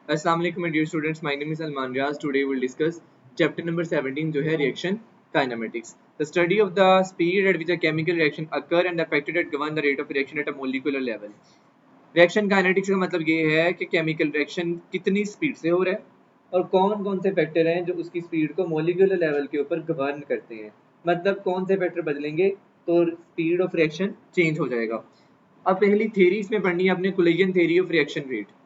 अस्सलाम वालेकुम my dear students, my name is Salman Riaz. Today we'll discuss chapter number 17 जो है reaction kinematics. The study of the speed at which a chemical reaction occur and the factors that govern the rate of reaction at a molecular level. Reaction kinetics का मतलब ये है कि chemical reaction कितनी speed से हो रहा है और कौन कौन से फैक्टर हैं जो उसकी स्पीड को मोलिकुलर लेवल के ऊपर गवर्न करते हैं। मतलब कौन से फैक्टर बदलेंगे तो स्पीड ऑफ रिएक्शन चेंज हो जाएगा। अब पहली थ्योरी इसमें पढ़नी है अपने collision theory of reaction rate.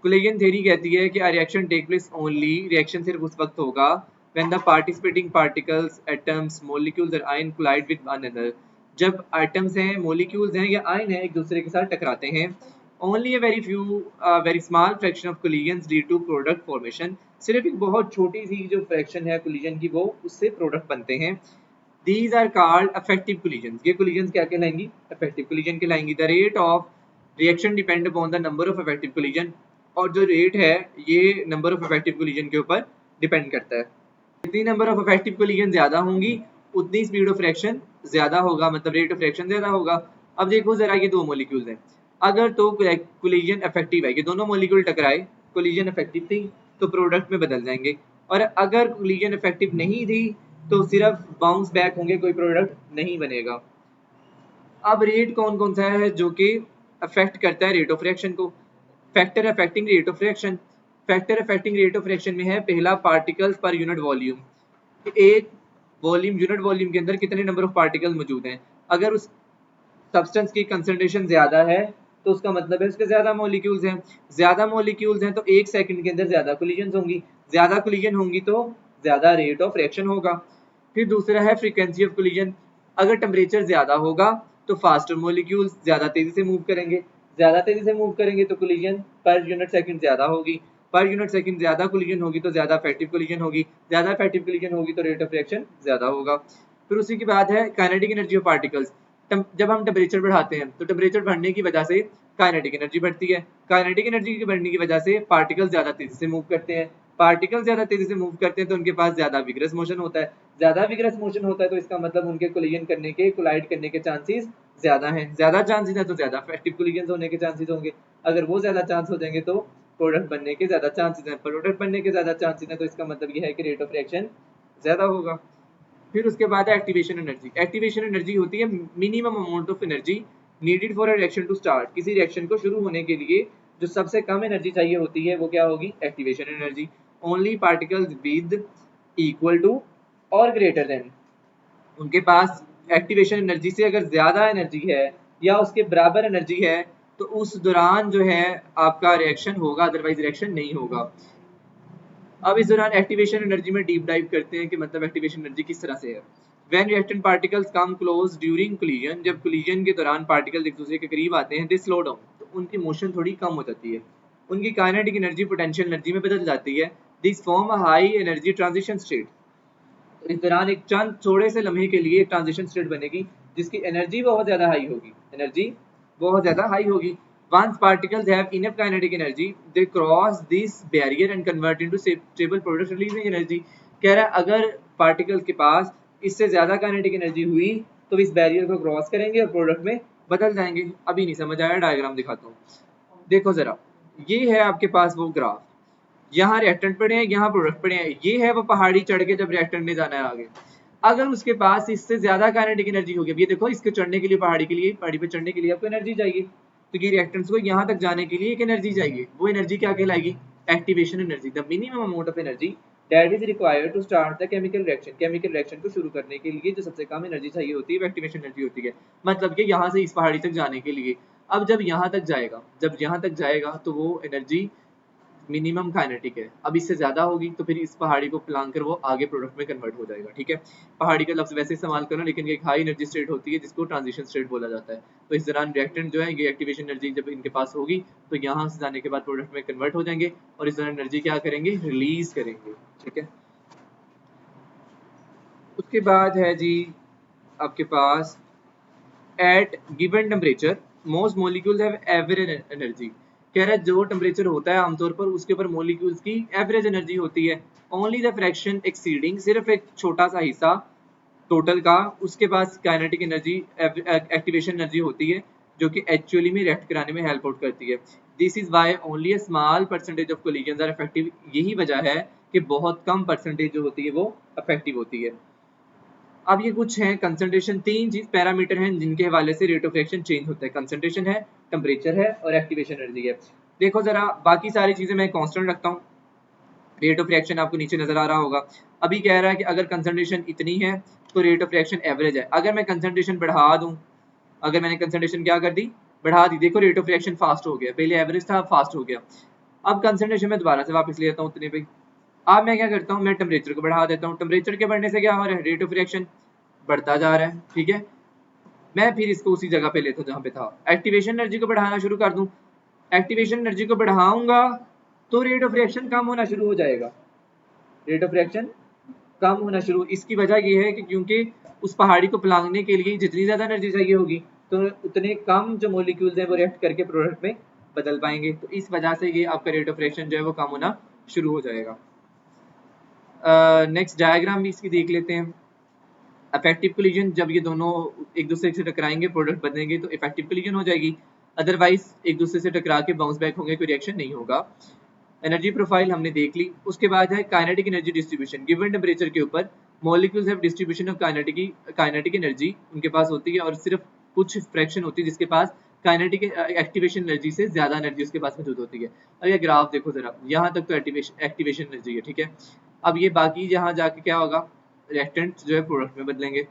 Collision theory कहती है कि reaction take place only, reaction सिर्फ उस वक्त होगा when the participating particles, atoms, molecules और ion collide with one another. जब एटम्स हैं, मॉलिक्यूल्स हैं या आयन हैं एक दूसरे के साथ टकराते हैं। Only a very small fraction of collisions lead to product formation. सिर्फ एक बहुत छोटी सी जो फ्रैक्शन है कोलिजन की वो उससे प्रोडक्ट बनते हैं। These are called affective collisions. ये collisions क्या कहलाएंगी? Affective collision कहलाएंगी। The rate of reaction depend upon the number of affective collision, और जो रेट है ये नंबर ऑफ affective collision के ऊपर डिपेंड करता है। जितनी नंबर ऑफ affective collision ज्यादा होंगी उतनी स्पीड ऑफ रिएक्शन ज्यादा होगा, मतलब रेट ऑफ रिएक्शन ज्यादा होगा। अब देखो जरा, ये दो मॉलिक्यूल्स हैं, अगर तो कोलिजन इफेक्टिव है, ये दोनों मॉलिक्यूल टकराए, कोलिजन इफेक्टिव थी तो प्रोडक्ट में बदल जाएंगे, और अगर कोलिजन इफेक्टिव नहीं थी तो सिर्फ बाउंस बैक होंगे, कोई प्रोडक्ट नहीं बनेगा। अब रेट कौन कौन सा है जो कि अफेक्ट करता है रेट ऑफ रिएक्शन को? Factor affecting rate of reaction. Factor affecting rate of reaction में है पहला पार्टिकल्स पर यूनिट वॉल्यूम। एक वॉल्यूम, यूनिट वॉल्यूम के अंदर कितने नंबर ऑफ पार्टिकल मौजूद हैं। अगर उस सब्सटेंस की कंसंट्रेशन ज्यादा है तो उसका मतलब है उसके ज्यादा मॉलिक्यूल्स हैं। ज्यादा मॉलिक्यूल्स हैं तो एक सेकंड के अंदर ज्यादा कोलिजन्स होंगी, ज्यादा कोलिजन होंगी तो ज्यादा रेट ऑफ रिएक्शन होगा। फिर दूसरा है फ्रीक्वेंसी ऑफ कोलिजन। अगर टेम्परेचर ज्यादा होगा तो फास्टर मॉलिक्यूल्स ज्यादा तेजी से मूव करेंगे, ज्यादा तेजी से मूव करेंगे तो कोलिजन पर यूनिट सेकंड ज्यादा होगी, पर यूनिट सेकंड ज्यादा कोलिजन होगी तो ज्यादा इफेक्टिव कोलिजन होगी, ज्यादा इफेक्टिव कोलिजन होगी तो रेट ऑफ रिएक्शन ज्यादा होगा। फिर उसी के बाद है काइनेटिक एनर्जी ऑफ पार्टिकल्स। जब हम टेम्परेचर बढ़ाते हैं तो टेम्परेचर बढ़ने की वजह से काइनेटिक एनर्जी बढ़ती है, काइनेटिक एनर्जी की बढ़ने की वजह से पार्टिकल ज्यादा तेजी से मूव करते हैं, पार्टिकल ज्यादा तेजी से मूव करते हैं तो उनके पास ज्यादा विग्रस मोशन होता है, ज्यादा विग्रस मोशन होता है तो इसका मतलब उनके कोलिजन करने के, कोलाइड करने के चांसेस ज्यादा हैं। ज्यादा चांसेस है तो ज्यादा इफेक्टिव कोलिजन होने के चांसेस होंगे। अगर वो ज्यादा चांस हो जाएंगे तो प्रोडक्ट बनने के ज्यादा चांसेस हैं, प्रोडक्ट बनने के ज्यादा चांसेस हैं तो इसका मतलब ये है कि रेट ऑफ रिएक्शन ज्यादा होगा। फिर उसके बाद है एक्टिवेशन एनर्जी। एक्टिवेशन एनर्जी होती है minimum amount of energy needed for a reaction to start. किसी रिएक्शन को शुरू होने के लिए जो सबसे कम एनर्जी चाहिए होती है वो क्या होगी? Activation energy. Only particles with equal to और ग्रेटर देन, उनके पास एक्टिवेशन एनर्जी से अगर ज्यादा एनर्जी है या उसके बराबर एनर्जी है तो उस दौरान जो है आपका रिएक्शन होगा, अदरवाइज रिएक्शन नहीं होगा। अब इस दौरान एक्टिवेशन एनर्जी में डीप डाइव करते हैं कि मतलब एक्टिवेशन एनर्जी किस तरह से है। When reactant particles come close during collision, जब कोलिजन के दौरान पार्टिकल एक दूसरे के करीब आते हैं, दे स्लो डाउन, तो उनकी मोशन थोड़ी कम हो जाती है, उनकी काइनेटिक एनर्जी पोटेंशियल एनर्जी में बदल जाती है। This form a high energy transition state. इस दौरान एक चंद थोड़े से लम्हे के लिए एक ट्रांजिशन स्टेट बनेगी जिसकी एनर्जी बहुत ज्यादा हाई होगी, एनर्जी बहुत ज्यादा हाई होगी। Once particles have enough kinetic energy, they cross this barrier and convert into stable product releasing energy। कह रहा है अगर पार्टिकल के पास इससे ज्यादा काइनेटिक एनर्जी हुई तो इस बैरियर को क्रॉस करेंगे और प्रोडक्ट में बदल जाएंगे। अभी नहीं समझ आया, डायग्राम दिखाता हूँ। देखो जरा, ये है आपके पास वो ग्राफ, यहाँ रिएक्टेंट पड़े हैं, यहाँ प्रोडक्ट पड़े हैं, ये है वो पहाड़ी चढ़ के जब रिएक्टेंट ने जाना है आगे। अगर उसके पास इससे ज्यादा काइनेटिक एनर्जी होगी, ये देखो इसके चढ़ने के लिए, पहाड़ी पे चढ़ने के लिए आपको एनर्जी चाहिए, तो ये रिएक्टेंट्स को यहाँ तक जाने के लिए एक एनर्जी चाहिए, वो एनर्जी क्या कहलाएगी? Activation energy. The minimum amount of energy that is required to start the chemical reaction. Chemical reaction को शुरू करने के लिए जो सबसे कम एनर्जी चाहिए होती है वो एक्टिवेशन एनर्जी होती है, मतलब कि यहाँ से इस पहाड़ी तक जाने के लिए। अब जब यहाँ तक जाएगा तो वो एनर्जी मिनिमम काइनेटिक है। अब इससे ज्यादा होगी तो फिर इस पहाड़ी को प्लांग कर वो आगे प्रोडक्ट में कन्वर्ट हो जाएगा। ठीक है, पहाड़ी का लफ्ज वैसे इस्तेमाल करो, लेकिन ये एक हाई एनर्जी स्टेट होती है जिसको ट्रांजिशन स्टेट बोला जाता है। तो इस दौरान रिएक्टेंट जो है ये एक्टिवेशन एनर्जी जब इनके पास होगी तो यहाँ से जाने के बाद प्रोडक्ट में कन्वर्ट हो जाएंगे और इस दौरान एनर्जी क्या करेंगे? रिलीज करेंगे। ठीक है, उसके बाद है जी आपके पास at given temperature most molecules have average energy. कह रहा है जो टेम्परेचर होता है आमतौर पर उसके ऊपर मॉलिक्यूल्स की एवरेज एनर्जी होती है। ओनली द फ्रैक्शन एक्सीडिंग, सिर्फ एक छोटा सा हिस्सा टोटल का उसके पास काइनेटिक एनर्जी, एक्टिवेशन एनर्जी होती है जो कि एक्चुअली में रिएक्ट कराने में हेल्प आउट करती है। This is why only a small percentage of collisions are effective. यही वजह है कि बहुत कम परसेंटेज जो होती है वो इफेक्टिव होती है। अब ये कुछ हैं कंसंट्रेशन, तीन चीज पैरामीटर हैं जिनके हवाले से रेट ऑफ रिएक्शन चेंज होता है। कंसंट्रेशन है, टेम्परेचर है और एक्टिवेशन एनर्जी है। देखो जरा, बाकी सारी चीजें मैं कांस्टेंट रखता हूँ। रेट ऑफ रिएक्शन आपको नीचे नजर आ रहा होगा। अभी कह रहा है कि अगर कंसंट्रेशन इतनी है तो रेट ऑफ रिएक्शन एवरेज है। अगर मैं कंसंट्रेशन बढ़ा दूं, अगर मैंने कंसंट्रेशन क्या कर दी, बढ़ा दी, देखो रेट ऑफ रिएक्शन फास्ट हो गया। पहले एवरेज था, अब फास्ट हो गया। अब कंसंट्रेशन में दोबारा से वापस ले आता हूँ उतने पे। अब मैं क्या करता हूँ, मैं टेम्परेचर को बढ़ा देता हूँ। टेम्परेचर के बढ़ने से क्या हो रहा है, रेट ऑफ रिएक्शन बढ़ता जा रहा है। ठीक है, मैं फिर इसको उसी जगह पे लेता हूँ जहाँ पे था। एक्टिवेशन एनर्जी को बढ़ाना शुरू कर दूं। एक्टिवेशन एनर्जी को बढ़ाऊंगा तो रेट ऑफ रिएक्शन कम होना शुरू हो जाएगा। रेट ऑफ रिएक्शन कम होना शुरू, इसकी वजह ये है कि क्योंकि उस पहाड़ी को पिघलाने के लिए जितनी ज्यादा एनर्जी चाहिए होगी तो उतने कम जो मॉलिक्यूल्स हैं वो रिएक्ट करके प्रोडक्ट में बदल पाएंगे। तो इस वजह से ये आपका रेट ऑफ रिएक्शन जो है वो कम होना शुरू हो जाएगा। नेक्स्ट डायग्राम भी इसकी देख लेते हैं। इफेक्टिव कोलिजन, जब ये दोनों एक दूसरे से टकराएंगे, प्रोडक्ट बनेंगे तो इफेक्टिव कोलिजन हो जाएगी। अदरवाइज एक दूसरे से टकरा के बाउंस बैक होंगे, कोई रिएक्शन नहीं होगा। एनर्जी प्रोफाइल हमने देख ली। उसके बाद है kinetic energy distribution. Given temperature के ऊपर molecules have distribution of kinetic energy उनके पास होती है, और सिर्फ कुछ फ्रैक्शन होती है जिसके पास काइनेटिक एक्टिवेशन एनर्जी से ज्यादा एनर्जी उसके पास मौजूद होती है। अब ये ग्राफ देखो जरा, यहाँ तक तो एक्टिवेशन एनर्जी है। ठीक है, अब ये बाकी यहाँ जाके क्या होगा, रिएक्टेंट जो है प्रोडक्ट में बदलेंगे।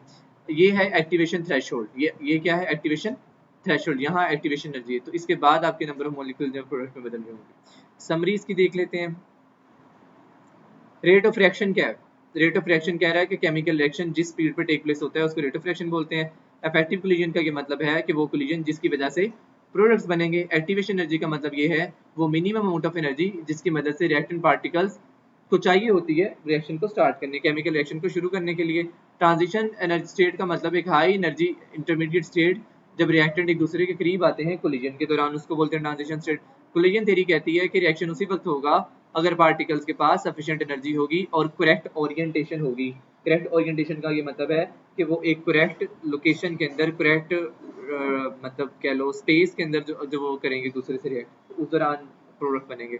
ये है एक्टिवेशन थ्रेशोल्ड, ये क्या है, एक्टिवेशन थ्रेशोल्ड, यहाँ एक्टिवेशन एनर्जी है। तो इसके बाद आपके नंबर ऑफ मॉलिक्यूल जो प्रोडक्ट में बदल रहे होंगे। समरी इसकी देख लेते हैं। रेट ऑफ रिएक्शन क्या है, रेट ऑफ रिएक्शन कह रहा है कि केमिकल रिएक्शन जिस स्पीड पे टेक प्लेस होता है उसको रेट ऑफ रिएक्शन बोलते हैं। इफेक्टिव कोलिजन का ये मतलब है कि वो कोलिजन जिसकी वजह से प्रोडक्ट्स बनेंगे। एक्टिवेशन एनर्जी का मतलब ये है वो मिनिमम अमाउंट ऑफ एनर्जी जिसकी मदद से रिएक्टेंट पार्टिकल्स को चाहिए होती है रिएक्शन को स्टार्ट करने, केमिकल रिएक्शन को शुरू करने के लिए। ट्रांजिशन एनर्जी स्टेट का मतलब एक हाई एनर्जी इंटरमीडिएट स्टेट, जब रिएक्टेंट एक दूसरे के करीब आते हैं कोलिजन के दौरान, उसको बोलते हैं ट्रांजिशन स्टेट। कोलिजन थ्योरी कहती है कि रिएक्शन उसी वक्त होगा अगर पार्टिकल्स के पास सफिशिएंट एनर्जी होगी और करेक्ट ओरिएंटेशन होगी। करेक्ट ओरिएंटेशन का ये मतलब है कि वो एक करेक्ट लोकेशन के अंदर, करेक्ट मतलब कह लो स्पेस के अंदर जो वो करेंगे दूसरे से रिएक्ट, उस दौरान प्रोडक्ट बनेंगे।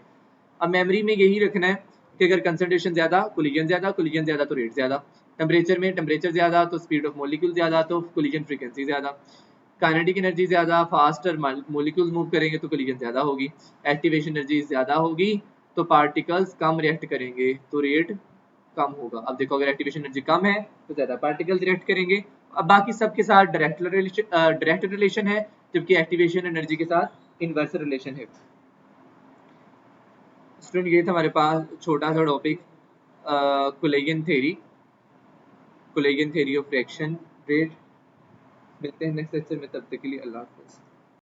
अब मेमोरी में यही रखना है कि अगर कंसंट्रेशन ज्यादा, कोलिजन ज्यादा तो रेट ज्यादा। टेम्परेचर में टेम्परेचर ज्यादा तो स्पीड ऑफ मॉलिक्यूल ज्यादा तो कोलिजन फ्रीक्वेंसी ज्यादा। काइनेटिक एनर्जी ज्यादा, फास्टर मॉलिक्यूल्स मूव करेंगे तो कोलिजन ज्यादा होगी। एक्टिवेशन एनर्जी ज्यादा होगी तो पार्टिकल्स कम रिएक्ट करेंगे तो रेट कम होगा। अब देखो, अगर एक्टिवेशन एनर्जी कम है तो ज्यादा पार्टिकल्स रिएक्ट करेंगे। अब बाकी सबके साथ डायरेक्ट रिलेशन है, जबकि एक्टिवेशन एनर्जी के साथ इनवर्स रिलेशन है। स्टूडेंट, ये था हमारे पास छोटा सा topic collision theory of reaction rate. मिलते हैं नेक्स्ट लेक्चर में, तब तक के लिए अल्लाह हाफ़िज़।